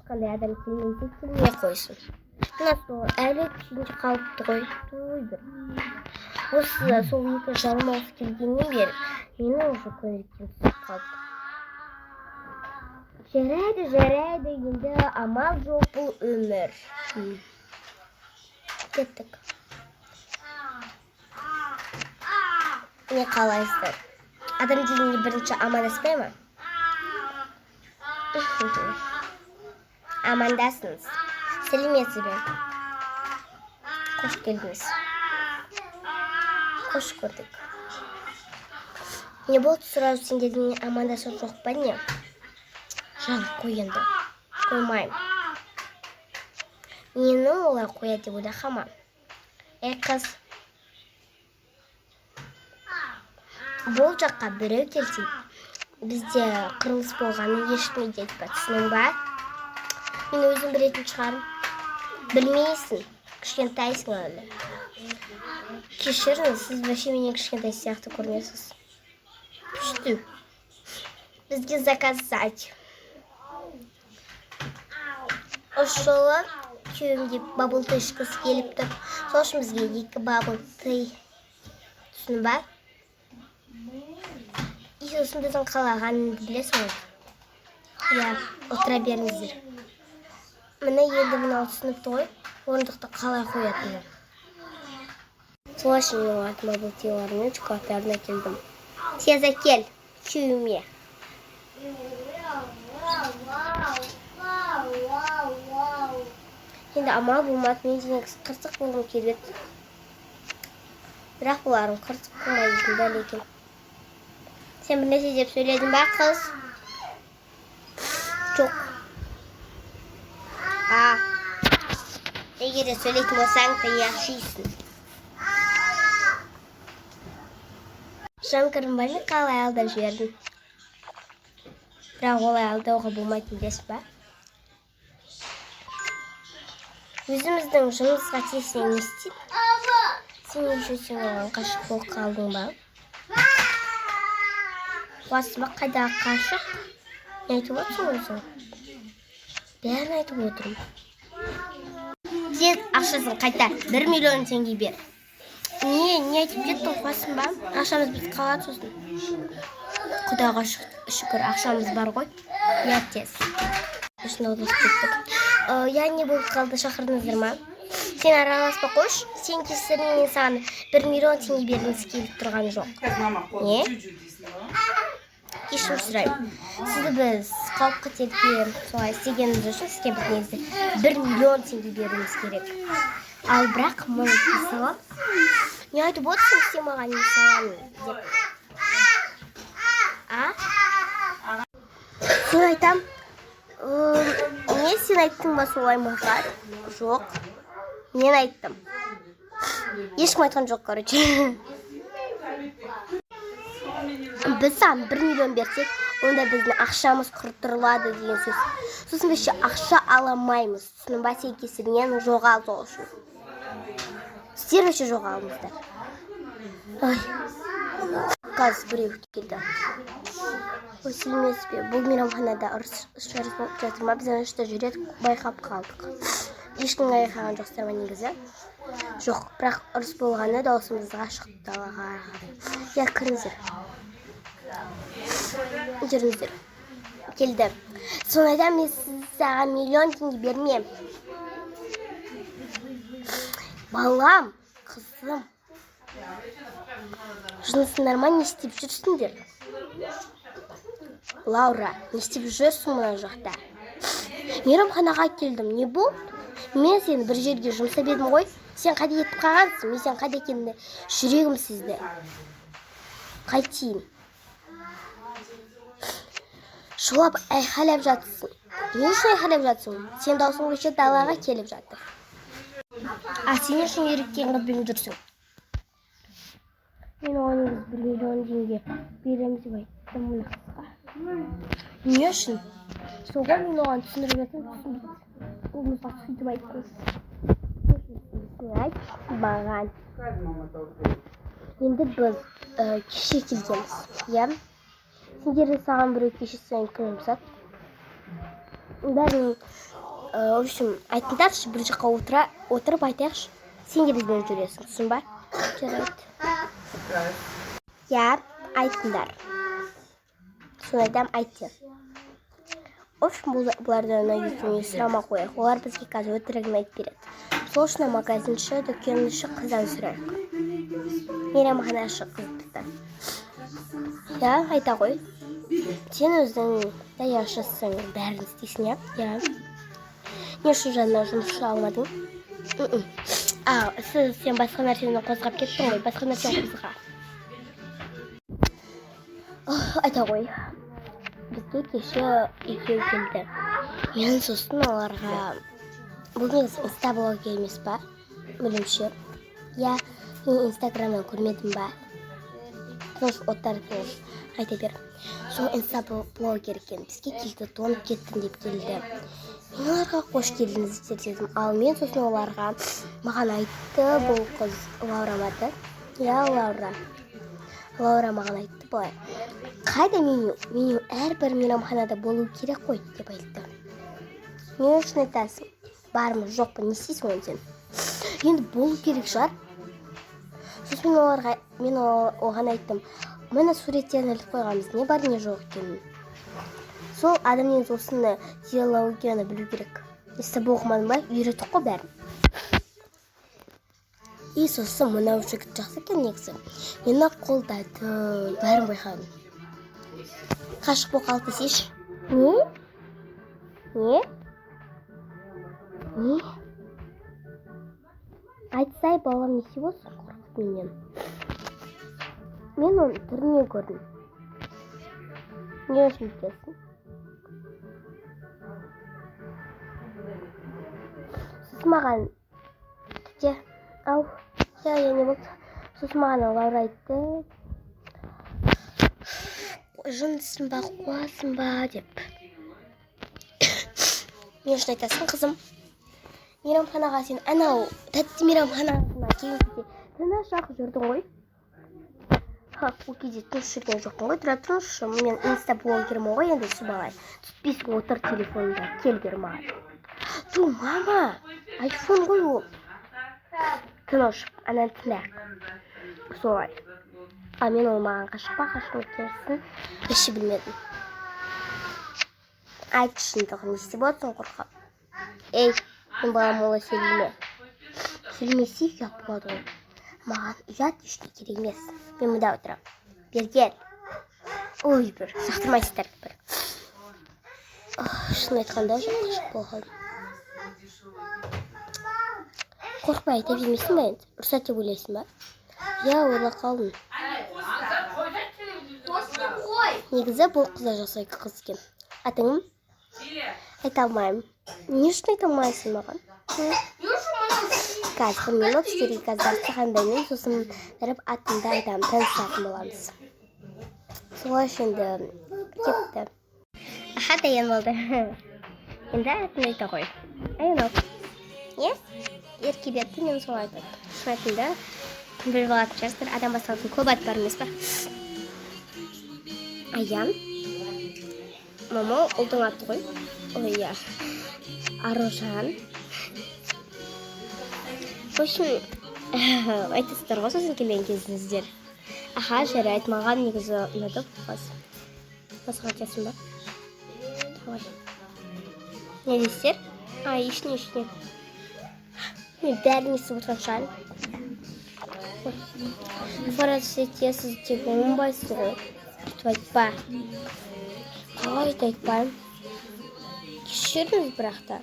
ешқандай адам келмейді, келмей қойсын. Мына сол әлі күйінде қалыпты ғой. Бір. Осы сол екі жалмауыз келгеннен бері менің уже көңілім түсіп қалды. Жарайды, енді амал жоқ, бұл өмір. Кеттік. Не қалайсыздар? Адам дегенде бірінші амандаспай ма? Амандасыңыз. Сәлеметсіз бе? Қош келдіңіз. Қош көрдік. Не болды сұрау сендердің амандасу жоқ па не? Жан, қой енді. Қоймайым. Нені олар қояды деп ойлағама? Қыз. Бұл жаққа біреу келсе, бізде қырылыс болғаны ешкім де айтпа, түсінің ба? Мен өзім білетін шығарым. Білмейсің, кішкентайсың әлі. Кешіріңіз, сіз вообще менен кішкентай сияқты көрінесіз. Күшті. Бізге заказать. Осы жолы күйеуімде бабыл тый ішкісі келіп тұр. Сол үшін бізге 2 бабыл тый. Түсінің ба? Сосын біздің қалағанын білесің ғой. Я, отыра беріңіздер. Міне енді мынау түсінікті ғой, орындықты қалай қоятыны. Сол үшін мен олардың бабыл тыйларымен шоколадтарына келдім. Тез әкел, күйеуіме. Енді амал болмады, мен деген қырсық болғым келеді. Бірақ бұларың қырсық болмайды дәл екен. Сен бір нәрсе деп сөйледің ба, қыз? Жоқ. Егер де сөйлейтін болсаң, ты яқшисың. Жанкырым бәлі қалай алдап жібердің? Бірақ олай алдауға болмайтын дес ба? Өзіміздің жұмысқа тесіне не істейді? Сен еш өтсен оған қашық болып қалдың ба? Қуасыма қайдағы қашық? Не айтып отырсың өзің? Бәрін айтып отырмын. Тез ақшасын қайта 1 миллион теңге бер. Не айтып кеттің қуасың ба? Ақшамыз бітіп қалады сосын. Құдайға шүкір ақшамыз бар ғой. Я тез. Осында отырып кеттік. Я не болып қалды, шақырдыңыздар ма? Сен араласпа қош. Сен кесірінен мен саған 1 миллион теңге бергіңіз келіп тұрған жоқ. Не? Кешірім сұраймын. Сізді біз қауіп қатерге солай істегеніміз үшін сізге бір негізі 1 миллион теңге беруіміз керек. Ал бірақ мұны салам. Не айтып отырсың, сен маған не саламын деп. Сен айтам. Не сен айттың ба солай маған? Жоқ. Мен айттым. Ешкім айтқан жоқ, короче. Біз саған 1 миллион берсек, онда біздің ақшамыз құрттырылады деген сөз. Сосын біз ақша аламаймыз. Түсінің ба, сен кесірінен жоғал сол үшін. Сіздер өше жоғалыңыздар. Қазір біреу келді. Осы емес пе, бұл мейрамханада ұрыс-шарыс болып жатыр ма? Біз анашта жүреді, байқап қалдық. Ешкім байқаған жоқсыздар ма негізі? Жоқ, бірақ ұрыс болғанда даусымызға шықты далаға. Я, кіріңіздер. Жүріңіздер. Келді. Сонайда мен саған 1 миллион теңге бермем. Балам, қызым. Жынысыңдар ма, не істеп жүрсіңдер? Лаура, не істеп жүрсің мұна жақта? Мейрамханаға келдім, не болды? Мен сені бір жерге жұмсап едім ғой. Сен қайда кетіп қалғансың? Мен сен қайда екеніңді жүрегім сізді. Қайтейін? Шулап айқайлап жатсың. Не үшін айқайлап жатсың? Сен даусың өше далаға келіп жатыр. Сен үшін еріккен қызбен жүрсің. Мен оған 1 миллион теңге береміз деп айттым мына қызға. Не үшін? Соған мен оған түсіндіріп жатсам, түсінбейді. Қолымызға сөйтіп айттыңыз. Айт маған. Енді біз кеше келгенбіз. Иә? Сендердің саған біреу кеше сайын күн жұмсады. Бәрін В общем, айтыңдаршы, бір жаққа отырып айтайықшы. Сен де бізбен жүресің, түсін ба? Жарайды. Я, айтыңдар. Соны айтам, айтты. В общем, бұлардан екеуіне сұрама қояйық. Олар бізге қазір өтірігін айтып береді. Сол үшін магазинші, дүкенші қыздан сұрайық. Мейрамханашы қызды. Я, айта ғой. Сен өзің даяшысың, бәрін істейсің, я? Не үшін жанына жұмысшы алмадың? Сен басқа нәрсені қозғап кеттің ғой, басқа нәрсені қозға. Айта ғой. Бізде кеше екеу келді. Мен сосын оларға бұл негізі инстаблог емес па? Білімше. Я, мен инстаграмнан көрмедім ба? Тыныш, оттар тыныш. Айта бер. Сол инстаблогер екен. Бізге келді, тонып кеттім деп келді. Мен оларға қош келдіңіздер дедім. Ал мен сосын оларға маған айтты, бұл қыз Лаура мады. Я, Лаура. Лаура маған айтты былай. Қайда меню әрбір мейрамханада болу керек қой деп айтты. Не үшін айтасың? Бар ма, жоқ па, не істейсің онсен? Енді болу керек шығар. Сосын мен оған айттым. Мені суреттерін іліп қойғанбыз, не бар, не жоқ екенін. Сол адамның осыны диалогияны білу керек. Естіп оқымадың ба? Үйретіп қой бәрін. Сосын мынау жігіт жақсы екен негізі. Мені қолдады, бәрін байқадым. Қашық боқ алты сеш. Не? Айтсай, балам не істеп отырсың қорқып менен? Мен оны түрінен көрдім. Не үшін өйтесің? Сосын маған түте, ау, я не болды. Сосын маған Лаура айтты. Жындысың ба, қуасың ба, деп. Не үшін айтасың, қызым? Мейрамханаға сен анау тәтті мейрамханасына келген кезде тыныш ақ жүрдің ғой. Ол кезде тыныш жүрген жоқпын ғой. Тұра тұрыңызшы, мен инстаблогермін ғой, енді сұбалай. Түтпесің, отыр телефонда, кел бер маған. Ту, мама, айфон ғой ол. Тыныш, анан тінәк. Солай. А мен ол маған қашып керсін, іші білмедім. Айт шындығын, не істеп отырсың қорқап? Ей, мен балам олай сөйлеме. Сөйлемесе ұят болады ғой. Маған ұят ешке керек емес. Мен мұнда отырам. Бергел. Ой, бір, сақтырмайсыздар бір. Шын айтқанда жоқ қашып болған. Қорқпай айта бермесің ба енді? Ұрсат деп ойлайсың ба? Я, ойла қалдым. Негізі бұл қыза жасай қыз екен. Атыңым? Айта алмаймын. Не үшін айта алмайсың маған? Қазір мен өкістерге қазір қандаймен сосын біріп атында айтам, танысатын боламыз. Солай енді кетті. Аха, дайын болды. Енді атын айта ғой. Айынып. Не? Ерке бетті мен солай айтады. Шынатында бір болатын жастыр, адам басалатын көп ат бар емес па? Аян. Мама, ұлдың аты ғой. Ой, я. Аружан. В общем, айтасыздар ғой сосын келген кезіңіздер. Аха, жарайды, маған негізі ұнады қыз. Басқа айтасың ба? Давай. Не дейсіздер? Ешіне. Мен бәрін естіп отырған шығармын. Фарасетесіз деп оңбайсыз ғой. Өйтіп айтпа. Қалай айтпаймын? Кешіріңіз бірақ та.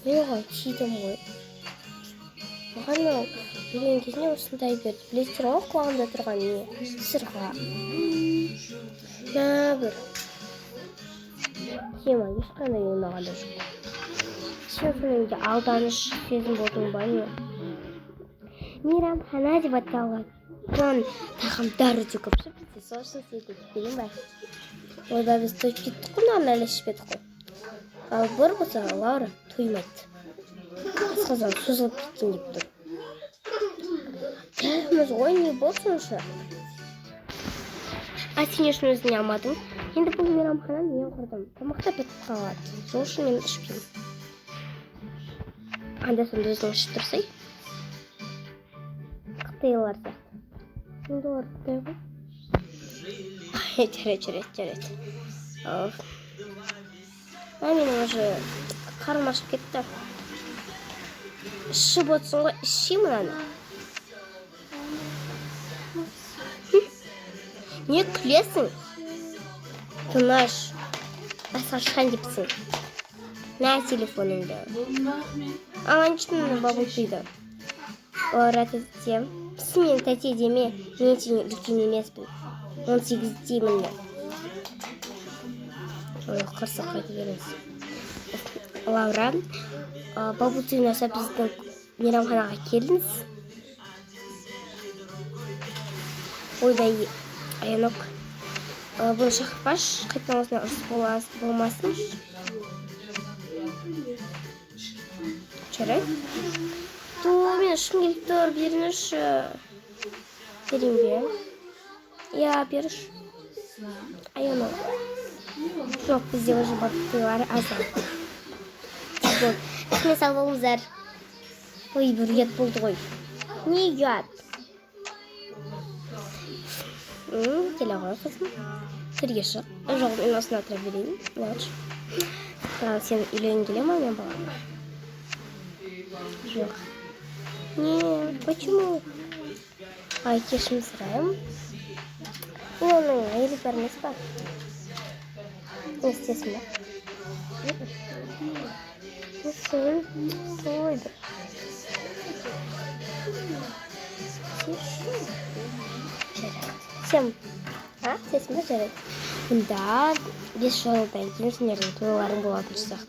Мен оған тидім ғой. Маған үйренген кезінде осындай берді. Білесіздер ғой құлағында тұрған не? Сырға. Бір. Тема ешқандай ойнағанда жоқ. Сен соныңда алданыш сезім болдың ба не? Мейрамхана деп аталған. Бұның тағамдары да көп шығып бізде сол үшін сөйтіп берейін ба? Ойда біз тойып кеттік қой, мынаған әлі ішпедік қой. Ал бір болса Лаура тоймайды. Асқазан созылып кеткен деп тұр. Тәріміз ғой не болсыншы? Сен үшін өзіне алмадың. Енді бұл мейрамхананы мен құрдым. Тамақта бітіп қалады. Сол үшін мен ішпеймін. анда-санда өзің ішіп тұрсай. Қытайлар сияқты. Енді олар Қытай ғой. Жарайды. Менің уже қарым ашып кетті. Ішіп отырсың ғой, іші мынаны. Не күлесің? Тыныш. Басқа шан депсің. Нә телефоныңды. Аланчының бабыл түйді. Ора тәтем. Мен тәте деме. Мен сені үлкен емеспін. 18 деймін. Қырсық қайты беріңіз. Лаура, бабыл түйін аса біздің мейрамханаға келдіңіз. Ойдай аянок. Бұны шақырпаш, қайтан осына ұрыс болмасын. Жарайды. Мен шым келіп тұр, беріңізші. Берейін бе? Я, беріш. Аянок. Жоқ, бізде уже баптылар азал. Мен сау болыңыздар. Ой, бір ұят болды ғой. Не ұят? Келе ғой қызым. Түрге шық. Жоқ, мен осыны атыра берейін. Сен үйлен келе ма, мен балам? Жоқ. Не, почему? Ай, кешім сұрайым. Мен оның әйелі бәрмес бар. Не істесін ба? Сен тойды. Сен, сесін ба жарайды? Мұнда 5 жылдан кейін сендердің тойларың болатын шығақ.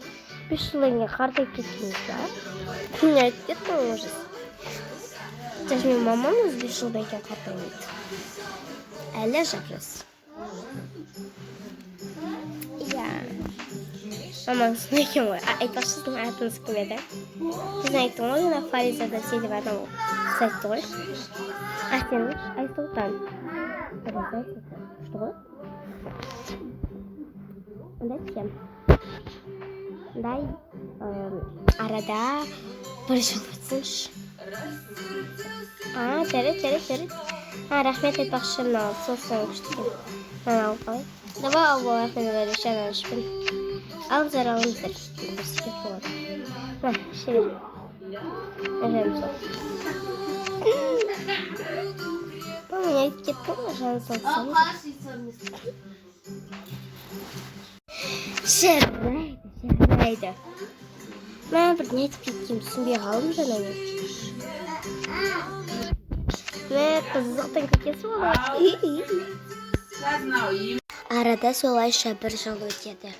5 жылдан кейін қартайып кеткеніңіз ба? Мен айтып кеттім уже. Даже мен мамамыз 5 жылдан кейін қартаймайды. Әлі жапырыз. Иә. Мамаңыздың екен ғой. Айтпақшысының атыңыз кім еді? Сіздің айттың ғой, жаңа Фаризада сені бар адам қыз айтты ғой. Сенің Айсұлтан. Что ғой? Онда кем? Дай арада бір жыл өтсінші. Жарайды. Рахмет айтпақшы мынау. Сосын күштіген. Алып қалай. Давай алып мен өлі жаңа ішпін. Алыңыздар. Бір секет болады. Шевер. Әжем сол. Мен айтып кеттім ғой, жаны салсам. Жарайды. Мен бір не айтып кеткенім түсінбей қалдым жаңа мен. Қызықтың көкесі болады. Арада солайша бір жыл өтеді.